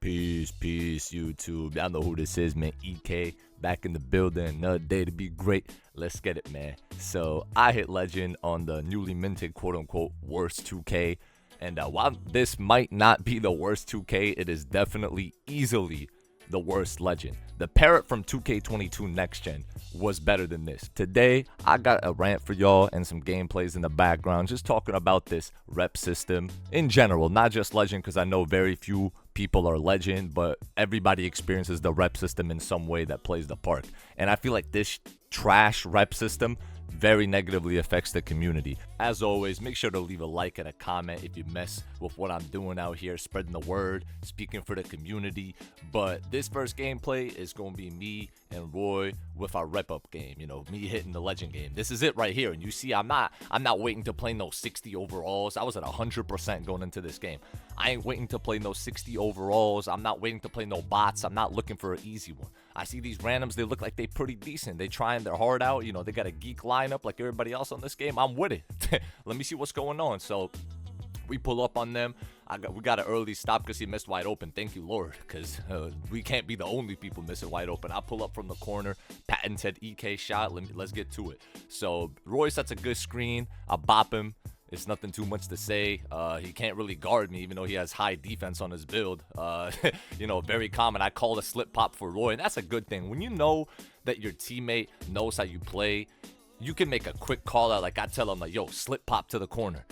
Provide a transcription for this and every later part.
Peace, YouTube. Y'all know who this is, man. EK back in the building. Another day to be great. Let's get it, man. So I hit legend on the newly minted quote-unquote worst 2K. And while this might not be the worst 2K, it is definitely easily the worst legend. The parrot from 2K22 Next Gen was better than this. Today, I got a rant for y'all and some gameplays in the background, just talking about this rep system in general, not just legend, because I know very few people are legend, but everybody experiences the rep system in some way that plays the part. And I feel like this trash rep system very negatively affects the community. As always, make sure to leave a like and a comment if you mess with what I'm doing out here, spreading the word, speaking for the community. But this first gameplay is going to be me and Roy with our rep up game, you know, me hitting the legend game. This is it right here. And you see, I'm not waiting to play no 60 overalls. I was at 100% going into this game. I ain't waiting to play no 60 overalls. I'm not waiting to play no bots. I'm not looking for an easy one. I see these randoms, they look like they pretty decent. They trying their heart out. You know, they got a geek lineup like everybody else on this game. I'm with it. Let me see what's going on. So we pull up on them. We got an early stop because he missed wide open. Thank you, Lord, because we can't be the only people missing wide open. I pull up from the corner, patented EK shot. Let's get to it. So Roy sets a good screen. I bop him. It's nothing too much to say. He can't really guard me, even though he has high defense on his build. You know, very common. I call a slip pop for Roy, and that's a good thing. When you know that your teammate knows how you play, you can make a quick call out. Like I tell him, like, yo, slip pop to the corner.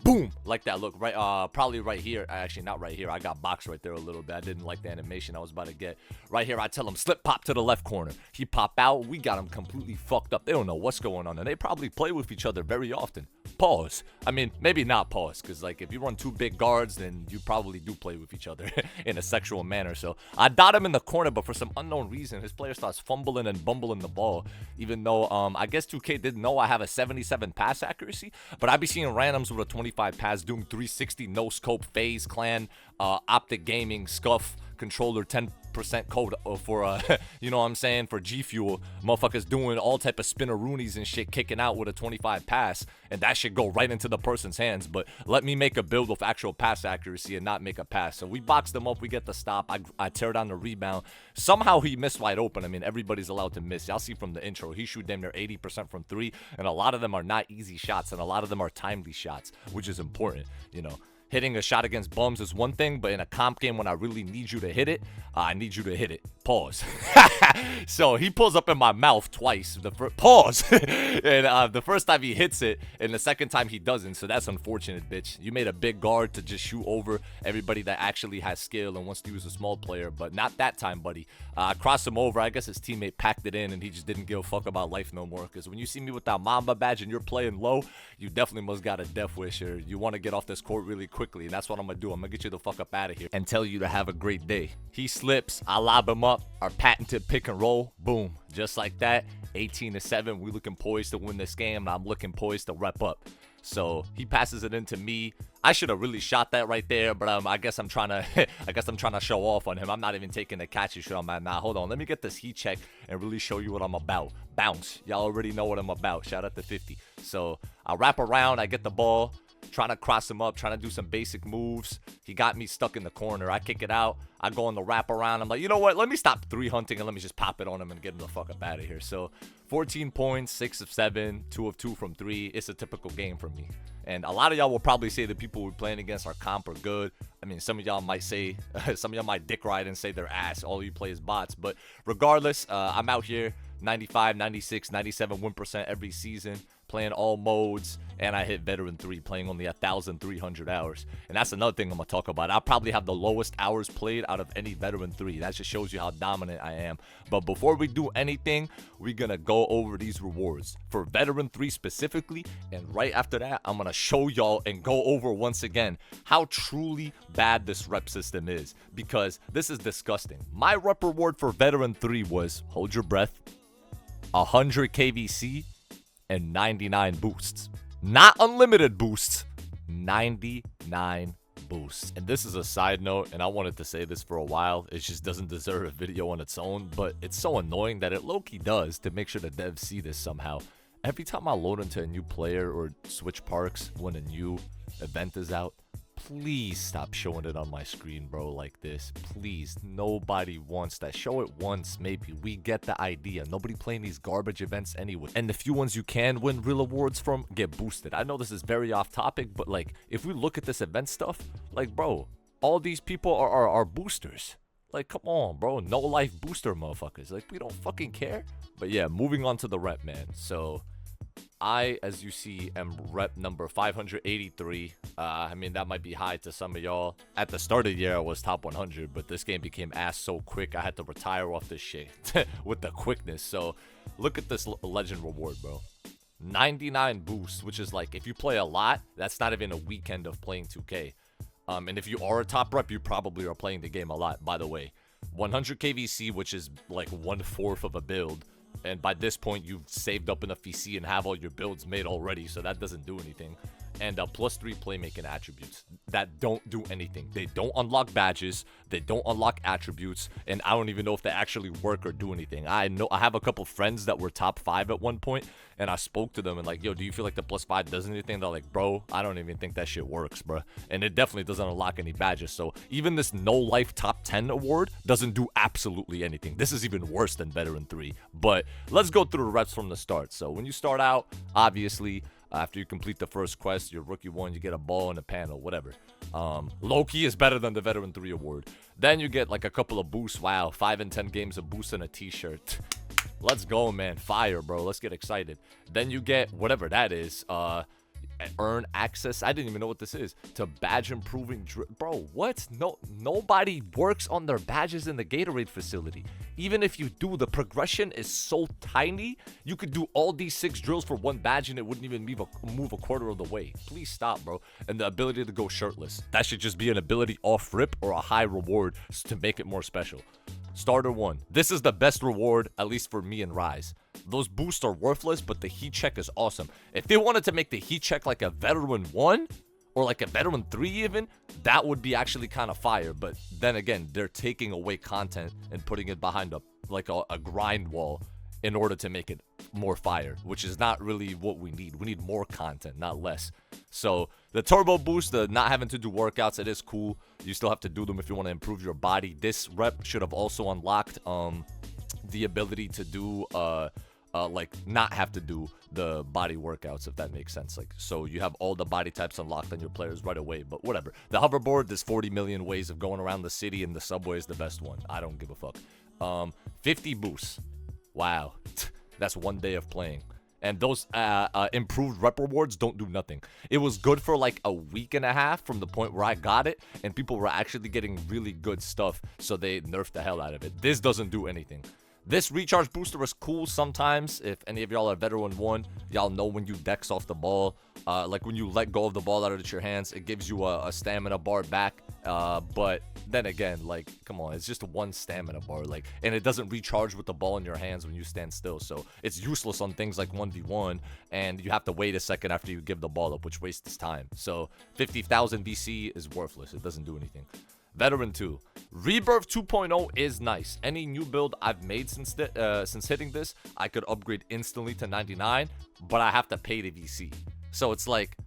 Boom, like that. Look, right, probably right here. Actually, not right here. I got boxed right there a little bit. I didn't like the animation I was about to get. Right here, I tell him, slip pop to the left corner. He pop out. We got him completely fucked up. They don't know what's going on, and they probably play with each other very often. Pause. I mean, maybe not pause, because, like, if you run two big guards, then you probably do play with each other in a sexual manner. So I dot him in the corner, but for some unknown reason, his player starts fumbling and bumbling the ball, even though I guess 2K didn't know I have a 77 pass accuracy, but I be seeing randoms with a 25 pass doing 360 no scope phase clan optic gaming scuff controller 10% code for you know what I'm saying, for G Fuel. Motherfuckers doing all type of spinneroonies and shit, kicking out with a 25 pass, and that should go right into the person's hands. But let me make a build with actual pass accuracy and not make a pass. So we box them up, we get the stop. I tear down the rebound. Somehow he missed wide open. I mean, everybody's allowed to miss. Y'all see from the intro, he shoot damn near 80% from three, and a lot of them are not easy shots, and a lot of them are timely shots, which is important, you know. Hitting a shot against bums is one thing, but in a comp game when I really need you to hit it, I need you to hit it. Pause. So he pulls up in my mouth twice. Pause. And the first time he hits it, and the second time he doesn't. So that's unfortunate, bitch. You made a big guard to just shoot over everybody that actually has skill and wants to use a small player, but not that time, buddy. I crossed him over. I guess his teammate packed it in, and he just didn't give a fuck about life no more. Because when you see me with that Mamba badge and you're playing low, you definitely must got a death wish, or you want to get off this court really quickly. And that's what I'm gonna do. I'm gonna get you the fuck up out of here and tell you to have a great day. He slips, I lob him up, our patented pick and roll, boom, just like that. 18-7, we looking poised to win this game, and I'm looking poised to rep up. So he passes it into me. I should have really shot that right there, but I guess I'm trying to show off on him. I'm not even taking the catchy shit on my. Nah, hold on. Let me get this heat check and really show you what I'm about. Bounce. Y'all already know what I'm about. Shout out to 50. So I wrap around. I get the ball. Trying to cross him up, trying to do some basic moves. He got me stuck in the corner. I kick it out. I go on the wrap around. I'm like, you know what? Let me stop 3 hunting and let me just pop it on him and get him the fuck up out of here. So 14 points, 6 of 7, 2 of 2 from 3. It's a typical game for me. And a lot of y'all will probably say the people we're playing against our comp are good. I mean, some of y'all might say, some of y'all might dick ride and say they're ass. All you play is bots. But regardless, I'm out here 95, 96, 97 win percent every season, playing all modes, and I hit veteran 3, playing only 1,300 hours. And that's another thing I'm gonna talk about. I probably have the lowest hours played out of any veteran 3. That just shows you how dominant I am. But before we do anything, we're gonna go over these rewards for veteran 3 specifically, and right after that, I'm gonna show y'all and go over once again how truly bad this rep system is, because this is disgusting. My rep reward for veteran 3 was, hold your breath, 100 KVC and 99 boosts. Not unlimited boosts, 99 boosts. And this is a side note, and I wanted to say this for a while. It just doesn't deserve a video on its own, but it's so annoying that it low-key does, to make sure the devs see this somehow. Every time I load into a new player or switch parks when a new event is out, please stop showing it on my screen, bro, like this. Please. Nobody wants that. Show it once, maybe. We get the idea. Nobody playing these garbage events anyway. And the few ones you can win real awards from get boosted. I know this is very off topic, but like, if we look at this event stuff, like, bro, all these people are boosters. Like, come on, bro. No life booster motherfuckers. Like, we don't fucking care. But yeah, moving on to the rep, man. So I, as you see, am rep number 583. I mean, that might be high to some of y'all. At the start of the year, I was top 100, but this game became ass so quick, I had to retire off this shit with the quickness. So look at this legend reward, bro. 99 boosts, which is like, if you play a lot, that's not even a weekend of playing 2K. And if you are a top rep, you probably are playing the game a lot, by the way. 100 KVC, which is like 1/4 of a build. And by this point, you've saved up enough VC and have all your builds made already, so that doesn't do anything. And +3 playmaking attributes that don't do anything. They don't unlock badges, they don't unlock attributes, and I don't even know if they actually work or do anything. I know I have a couple friends that were top 5 at one point, and I spoke to them and like, yo, do you feel like the +5 does anything? They're like, bro, I don't even think that shit works, bro. And it definitely doesn't unlock any badges. So even this no life top 10 award doesn't do absolutely anything. This is even worse than Veteran 3. But let's go through the reps from the start. So when you start out, obviously, after you complete the first quest, your rookie 1, you get a ball and a panel, whatever. Low-key is better than the Veteran 3 award. Then you get like a couple of boosts. Wow, 5 and 10 games of boosts and a t-shirt. Let's go, man. Fire, bro. Let's get excited. Then you get whatever that is. Earn access. I didn't even know what this is. To badge improving bro, what? Nobody works on their badges in the Gatorade facility. Even if you do, the progression is so tiny. You could do all these 6 drills for 1 badge and it wouldn't even move a quarter of the way. Please stop, bro. And the ability to go shirtless. That should just be an ability off rip or a high reward to make it more special. Starter 1. This is the best reward, at least for me and Rise. Those boosts are worthless, but the heat check is awesome. If they wanted to make the heat check like a Veteran 1 or like a Veteran 3 even, that would be actually kind of fire. But then again, they're taking away content and putting it behind a grind wall in order to make it more fire, which is not really what we need. We need more content, not less. So the turbo boost, the not having to do workouts, it is cool. You still have to do them if you want to improve your body. This rep should have also unlocked the ability to do like not have to do the body workouts, if that makes sense. Like, so you have all the body types unlocked on your players right away. But whatever. The hoverboard, there's 40 million ways of going around the city, and the subway is the best one. I don't give a fuck. 50 boosts. Wow. That's 1 day of playing. And those improved rep rewards don't do nothing. It was good for like a week and a half from the point where I got it, and people were actually getting really good stuff, so they nerfed the hell out of it. This doesn't do anything. This recharge booster is cool sometimes. If any of y'all are Veteran 1, y'all know when you dex off the ball, like when you let go of the ball out of your hands, it gives you a stamina bar back. But then again, like, come on, it's just 1 stamina bar, like, and it doesn't recharge with the ball in your hands when you stand still. So it's useless on things like 1v1, and you have to wait a second after you give the ball up, which wastes time. So 50,000 VC is worthless. It doesn't do anything. Veteran 2. Rebirth 2.0 is nice. Any new build I've made since hitting this, I could upgrade instantly to 99, but I have to pay the VC. So it's like,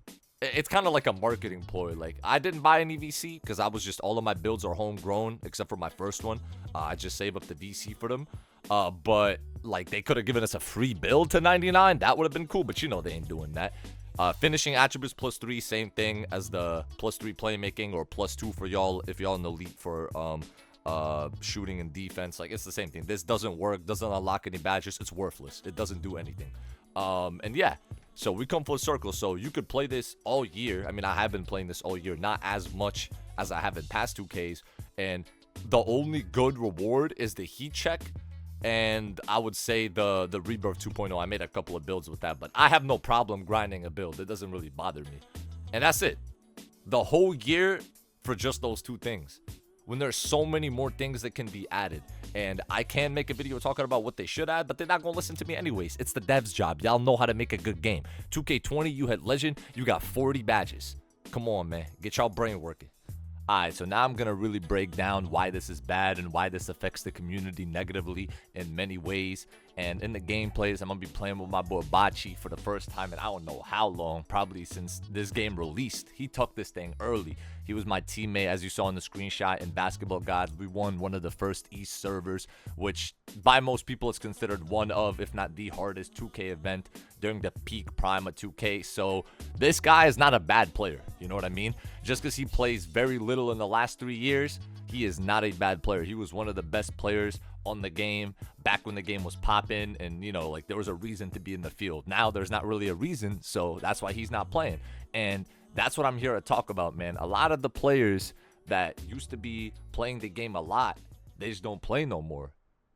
it's kind of like a marketing ploy. Like, I didn't buy any VC because I was just, all of my builds are homegrown except for my first one. I just save up the VC for them. But like, they could have given us a free build to 99. That would have been cool, but you know they ain't doing that. Finishing attributes +3, same thing as the +3 playmaking, or +2 for y'all if y'all in the elite for shooting and defense. Like, it's the same thing. This doesn't work, doesn't unlock any badges. It's worthless. It doesn't do anything. And yeah, so we come full circle. So you could play this all year. I mean, I have been playing this all year, not as much as I have in past 2Ks, and the only good reward is the heat check. And I would say the Rebirth 2.0, I made a couple of builds with that, but I have no problem grinding a build. It doesn't really bother me. And that's it. The whole year for just those 2 things. When there's so many more things that can be added. And I can make a video talking about what they should add, but they're not going to listen to me anyways. It's the devs' job. Y'all know how to make a good game. 2K20, you had Legend, you got 40 badges. Come on, man. Get y'all brain working. Alright, so now I'm going to really break down why this is bad and why this affects the community negatively in many ways. And in the gameplays, I'm going to be playing with my boy Bachi for the first time in I don't know how long, probably since this game released. He took this thing early. He was my teammate, as you saw in the screenshot in Basketball Gods. We won one of the first East servers, which by most people is considered one of, if not the hardest 2K event during the peak prime of 2K. So this guy is not a bad player. You know what I mean? Just because he plays very little in the last 3 years, he is not a bad player. He was one of the best players on the game back when the game was popping, and you know, like, there was a reason to be in the field. Now there's not really a reason, so that's why he's not playing. And that's what I'm here to talk about, man. A lot of the players that used to be playing the game a lot, they just don't play no more.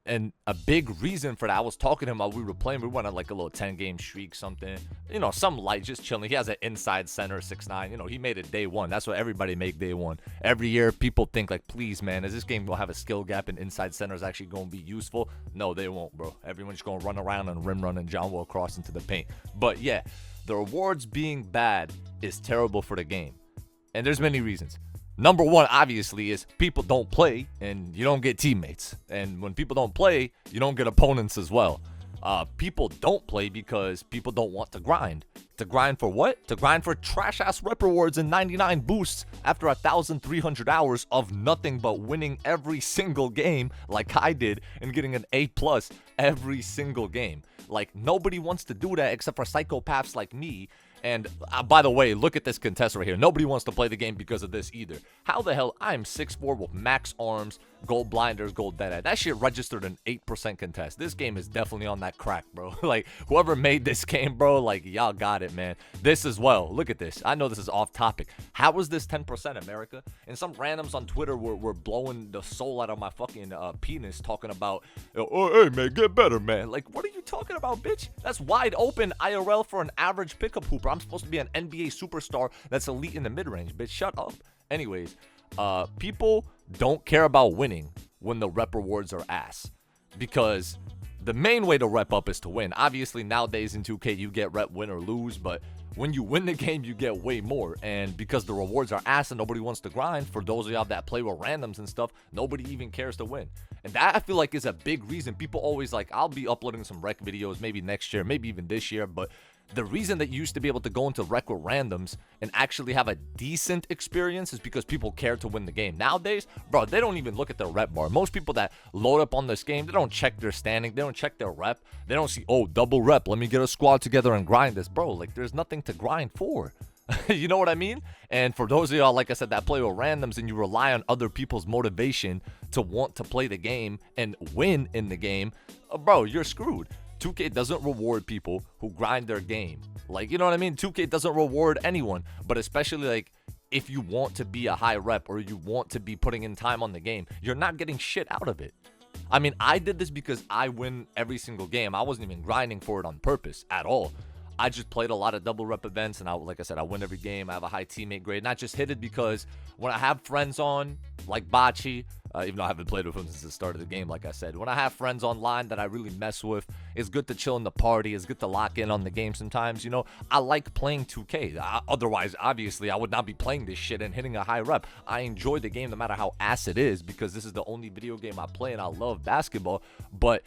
And a big reason for that, I was talking to him while we were playing. We went on like a little 10-game streak, something, you know, some light, just chilling. He has an inside center, 6'9". You know, he made it day one. That's what everybody make day one. Every year, people think like, please, man, is this game gonna have a skill gap and inside center is actually gonna be useful? No, they won't, bro. Everyone's gonna run around and rim run and John Wall cross into the paint. But yeah, the rewards being bad is terrible for the game, and there's many reasons. Number one, obviously, is people don't play and you don't get teammates. And when people don't play, you don't get opponents as well. People don't play because people don't want to grind. To grind for what? To grind for trash-ass rep rewards and 99 boosts after 1,300 hours of nothing but winning every single game like I did and getting an A+ every single game. Like, nobody wants to do that except for psychopaths like me. And by the way, look at this contest right here. Nobody wants to play the game because of this either. How the hell? I'm 6'4" with max arms, gold blinders, gold dead eye. That shit registered an 8% contest. This game is definitely on that crack, bro. Like, whoever made this game, bro, like, y'all got it, man. This as well. Look at this. I know this is off topic. How is this 10%, America? And some randoms on Twitter were blowing the soul out of my fucking penis talking about, oh, hey, man, get better, man. Like, what are you talking about, bitch? That's wide open IRL for an average pickup hooper. I'm supposed to be an NBA superstar that's elite in the mid-range, bitch. Shut up. Anyways, people don't care about winning when the rep rewards are ass, because the main way to rep up is to win. Obviously, nowadays in 2K, you get rep win or lose, but when you win the game, you get way more. And because the rewards are ass and nobody wants to grind, for those of y'all that play with randoms and stuff, nobody even cares to win. And that, I feel like, is a big reason. People always like, I'll be uploading some rec videos maybe next year, maybe even this year, but the reason that you used to be able to go into rec with randoms and actually have a decent experience is because people care to win the game. Nowadays, bro, they don't even look at their rep bar. Most people that load up on this game, they don't check their standing. They don't check their rep. They don't see, oh, double rep. Let me get a squad together and grind this. Bro, like, there's nothing to grind for. You know what I mean? And for those of y'all, like I said, that play with randoms and you rely on other people's motivation to want to play the game and win in the game, bro, you're screwed. 2K doesn't reward people who grind their game. Like, you know what I mean? 2K doesn't reward anyone, but especially, like, if you want to be a high rep or you want to be putting in time on the game, you're not getting shit out of it. I mean, I did this because I win every single game. I wasn't even grinding for it on purpose at all. I just played a lot of double rep events, and like I said, I win every game. I have a high teammate grade. And I just hit it because when I have friends on, like Bachi, even though I haven't played with him since the start of the game, like I said, when I have friends online that I really mess with, it's good to chill in the party. It's good to lock in on the game sometimes, you know. I like playing 2K. Otherwise, obviously, I would not be playing this shit and hitting a high rep. I enjoy the game no matter how ass it is, because this is the only video game I play, and I love basketball. But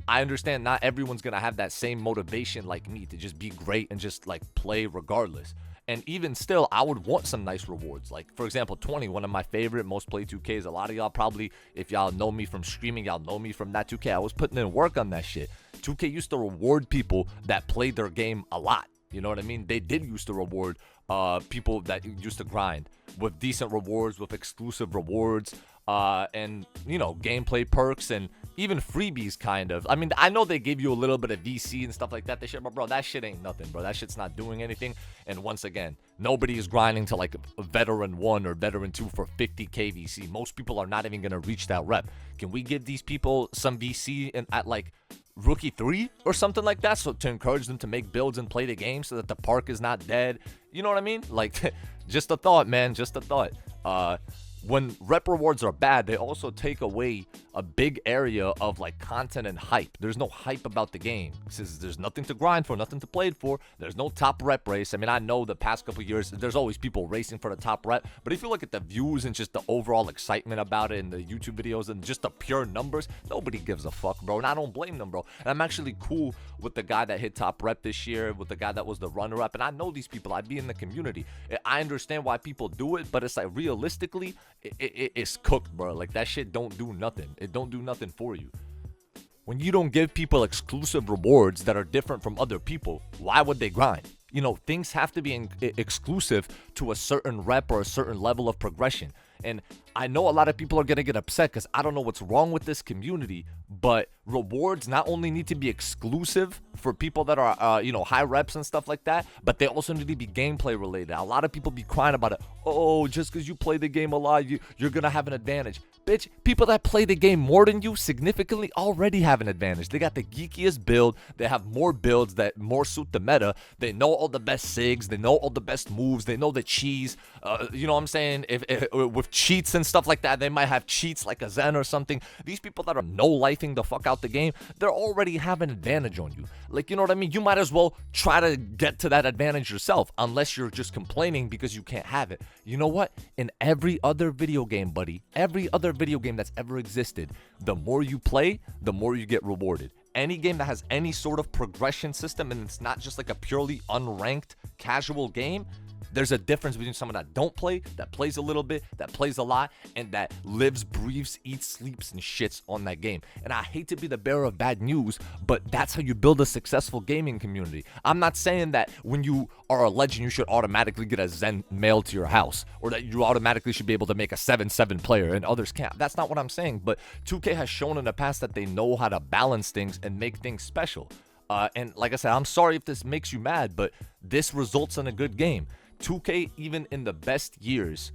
I understand not everyone's going to have that same motivation like me to just be great and just, like, play regardless. And even still, I would want some nice rewards. Like, for example, 20, one of my favorite most played 2Ks. A lot of y'all probably, if y'all know me from streaming, y'all know me from that 2K. I was putting in work on that shit. 2K used to reward people that played their game a lot. You know what I mean? They did used to reward people that used to grind with decent rewards, with exclusive rewards, and, you know, gameplay perks and even freebies, kind of. I mean, I know they give you a little bit of VC and stuff like that. They shit, but bro, that shit ain't nothing, bro. That shit's not doing anything. And once again, nobody is grinding to like a veteran 1 or veteran 2 for 50k VC. Most people are not even gonna reach that rep. Can we give these people some VC at like rookie 3 or something like that, so to encourage them to make builds and play the game so that the park is not dead? You know what I mean? Like, just a thought, man, just a thought. when rep rewards are bad, they also take away a big area of like content and hype. There's no hype about the game since there's nothing to grind for, nothing to play it for. There's no top rep race. I mean, I know the past couple years there's always people racing for the top rep, but if you look at the views and just the overall excitement about it in the YouTube videos and just the pure numbers, nobody gives a fuck, bro. And I don't blame them, bro. And I'm actually cool with the guy that hit top rep this year, with the guy that was the runner up, and I know these people. I be in the community. I understand why people do it, but it's like realistically, it's cooked, bro. Like that shit don't do nothing. It don't do nothing for you. When you don't give people exclusive rewards that are different from other people, why would they grind? You know, things have to be exclusive to a certain rep or a certain level of progression. And I know a lot of people are going to get upset because I don't know what's wrong with this community, but rewards not only need to be exclusive for people that are, high reps and stuff like that, but they also need to be gameplay related. A lot of people be crying about it. Oh, just because you play the game a lot, you're going to have an advantage. Bitch, people that play the game more than you significantly already have an advantage. They got the geekiest build. They have more builds that more suit the meta. They know all the best sigs. They know all the best moves. They know the cheese. You know what I'm saying? If with cheats and stuff like that, they might have cheats like a Zen or something. These people that are no-lifing the fuck out the game, they're already have an advantage on you. Like, you know what I mean? You might as well try to get to that advantage yourself, unless you're just complaining because you can't have it. You know what? In every other video game, buddy, every other video game that's ever existed, the more you play, the more you get rewarded. Any game that has any sort of progression system and it's not just like a purely unranked casual game, there's a difference between someone that don't play, that plays a little bit, that plays a lot, and that lives, breathes, eats, sleeps, and shits on that game. And I hate to be the bearer of bad news, but that's how you build a successful gaming community. I'm not saying that when you are a legend, you should automatically get a Zen mailed to your house, or that you automatically should be able to make a 7-7 player and others can't. That's not what I'm saying, but 2K has shown in the past that they know how to balance things and make things special. And like I said, I'm sorry if this makes you mad, but this results in a good game. 2K, even in the best years,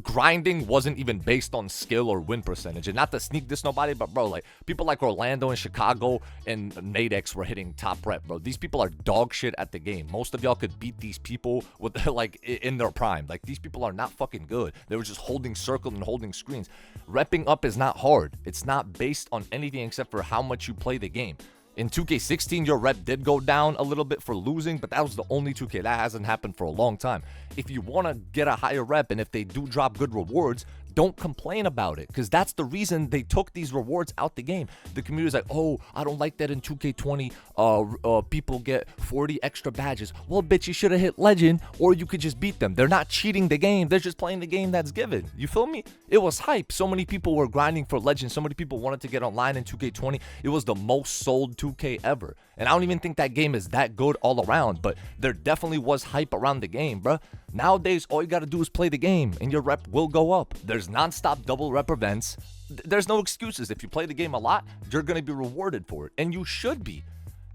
grinding wasn't even based on skill or win percentage. And not to sneak this nobody, but bro, like people like Orlando and Chicago and Nadex were hitting top rep, bro. These people are dog shit at the game. Most of y'all could beat these people with like in their prime. Like these people are not fucking good. They were just holding circle and holding screens. Repping up is not hard. It's not based on anything except for how much you play the game. In 2K16, your rep did go down a little bit for losing, but that was the only 2K. That hasn't happened for a long time. If you want to get a higher rep, and if they do drop good rewards, don't complain about it, because that's the reason they took these rewards out the game. The community's like, oh, I don't like that in 2K20, people get 40 extra badges. Well, bitch, you should have hit Legend, or you could just beat them. They're not cheating the game. They're just playing the game that's given. You feel me? It was hype. So many people were grinding for Legend. So many people wanted to get online in 2K20. It was the most sold 2K ever. And I don't even think that game is that good all around, but there definitely was hype around the game, bruh. Nowadays, all you got to do is play the game, and your rep will go up. There's non-stop double rep events. There's no excuses. If you play the game a lot, you're going to be rewarded for it, and you should be.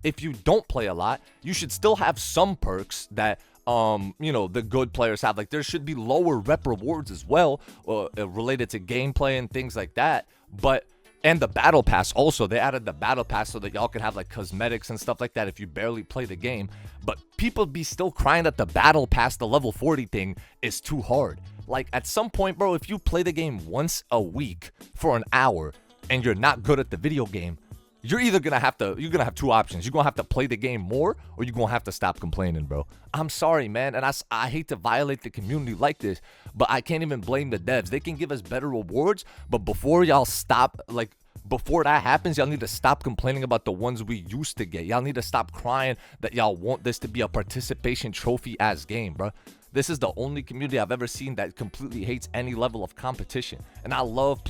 If you don't play a lot, you should still have some perks that the good players have. Like, there should be lower rep rewards as well, related to gameplay and things like that. And the battle pass also. They added the battle pass so that y'all can have like cosmetics and stuff like that if you barely play the game. But people be still crying that the battle pass, the level 40 thing, is too hard. Like, at some point, bro, if you play the game once a week for an hour and you're not good at the video game, you're either gonna have two options. You're gonna have to play the game more, or you're gonna have to stop complaining, bro. I'm sorry, man, and I hate to violate the community like this, but I can't even blame the devs. They can give us better rewards, but before that happens, y'all need to stop complaining about the ones we used to get. Y'all need to stop crying that y'all want this to be a participation trophy-ass game, bro. This is the only community I've ever seen that completely hates any level of competition. And I love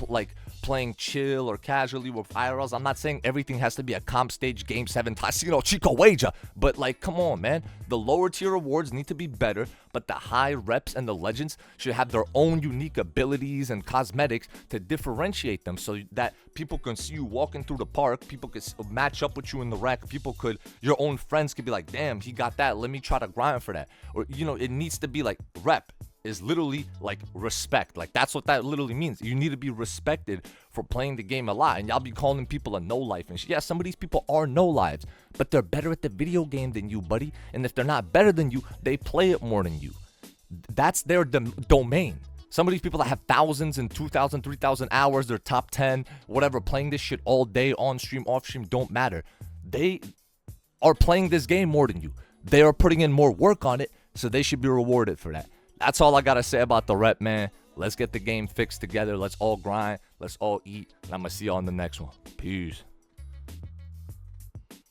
playing chill or casually with IRLs. I'm not saying everything has to be a comp stage game 7 Chico Wager. But like, come on, man. The lower tier rewards need to be better, but the high reps and the legends should have their own unique abilities and cosmetics to differentiate them, so that people can see you walking through the park. People could match up with you in the rec. Your own friends could be like, damn, he got that. Let me try to grind for that. Or, it needs to be like rep is literally like respect. Like, that's what that literally means. You need to be respected for playing the game a lot. And y'all be calling people a no-life and shit. Yeah, some of these people are no-lives, but they're better at the video game than you, buddy. And if they're not better than you, they play it more than you. That's their domain. Some of these people that have thousands and 2,000, 3,000 hours, they're top 10, whatever, playing this shit all day, on stream, off stream, don't matter. They are playing this game more than you. They are putting in more work on it, so they should be rewarded for that. That's all I got to say about the rep, man. Let's get the game fixed together. Let's all grind. Let's all eat. And I'm going to see you on the next one. Peace.